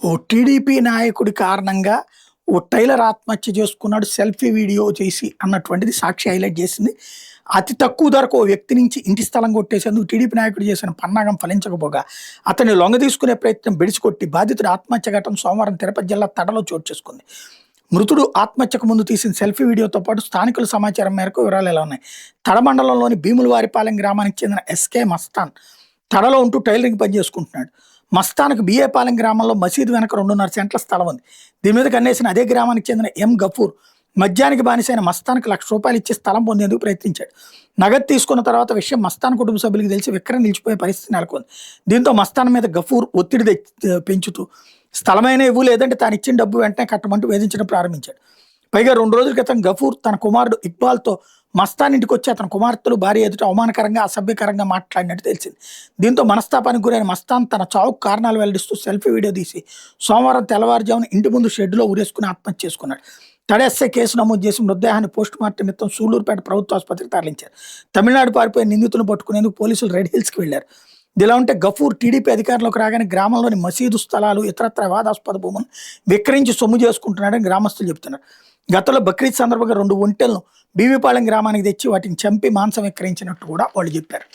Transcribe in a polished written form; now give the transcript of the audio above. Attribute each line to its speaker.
Speaker 1: ఓ TDP నాయకుడి కారణంగా ఓ tailor ఆత్మహత్య చేసుకున్నాడు సెల్ఫీ వీడియో చేసి అన్నటువంటిది సాక్షి హైలైట్ చేసింది. అతి తక్కువ ధరకు ఓ వ్యక్తి నుంచి ఇంటి స్థలం కొట్టేసేందుకు టీడీపీ నాయకుడు చేసిన పన్నాగం ఫలించకపోగా అతన్ని లొంగ తీసుకునే ప్రయత్నం బెడిసికొట్టి బాధితుడి ఆత్మహత్య ఘటన సోమవారం తిరుపతి జిల్లా తడలో చోటు చేసుకుంది. మృతుడు ఆత్మహత్యకు ముందు తీసిన సెల్ఫీ వీడియోతో పాటు స్థానికుల సమాచారం మేరకు వివరాలు ఎలా ఉన్నాయి. తడ మండలంలోని భీములవారిపాలెం గ్రామానికి చెందిన ఎస్కే మస్తాన్ తడలో ఉంటూ టైలరింగ్ పని చేసుకుంటున్నాడు. మస్తాన్కు బిఏపాలెం గ్రామంలో మసీదు వెనక 2.5 సెంట్ల స్థలం ఉంది. దీని మీద కన్నేసిన అదే గ్రామానికి చెందిన ఎం గఫూర్ మద్యానికి బానిసైన మస్తాన్కి ₹1,00,000 ఇచ్చి స్థలం పొందేందుకు ప్రయత్నించాడు. నగదు తీసుకున్న తర్వాత విషయం మస్తాన్ కుటుంబ సభ్యులకు తెలిసి విక్రయం నిలిచిపోయే పరిస్థితి నెలకొంది. దీంతో మస్తాన్ మీద గఫూర్ ఒత్తిడి పెంచుతూ స్థలమైనా ఇవ్వు, లేదంటే తాను ఇచ్చిన డబ్బు వెంటనే కట్టమంటూ వేధించడం ప్రారంభించాడు. పైగా 2 రోజుల క్రితం గఫూర్ తన కుమారుడు ఇక్బాల్తో మస్తాన్ ఇంటికి వచ్చి అతని కుమార్తెలు భార్య ఎదుట అవమానకరంగా అసభ్యకరంగా మాట్లాడినట్టు తెలిసింది. దీంతో మనస్తాపానికి గురైన మస్తాన్ తన చావుకు కారణాలు వెల్లడిస్తూ సెల్ఫీ వీడియో తీసి సోమవారం తెల్లవారుజామున ఇంటి ముందు షెడ్డులో ఉరేసుకుని ఆత్మహత్య చేసుకున్నాడు. తడెస్సే కేసు నమోదు చేసి మృతదేహాన్ని పోస్టుమార్టం నిమిత్తం సూళ్లూరుపేట ప్రభుత్వ ఆసుపత్రికి తరలించారు. తమిళనాడు పారిపోయే నిందితులను పట్టుకునేందుకు పోలీసులు రెడ్ హిల్స్కి వెళ్లారు. ఇదిలా ఉంటే గఫూర్ టీడీపీ అధికారంలోకి రాగానే గ్రామంలోని మసీదు స్థలాలు ఇతరత్ర వివాదాస్పద భూములను విక్రయించి సొమ్ము చేసుకుంటున్నాడని గ్రామస్తులు చెబుతున్నారు. గతంలో బక్రీద్ సందర్భంగా 2 ఒంటెలను బీవీపాలెం గ్రామానికి తెచ్చి వాటిని చంపి మాంసం విక్రయించినట్టు కూడా వాళ్ళు చెప్పారు.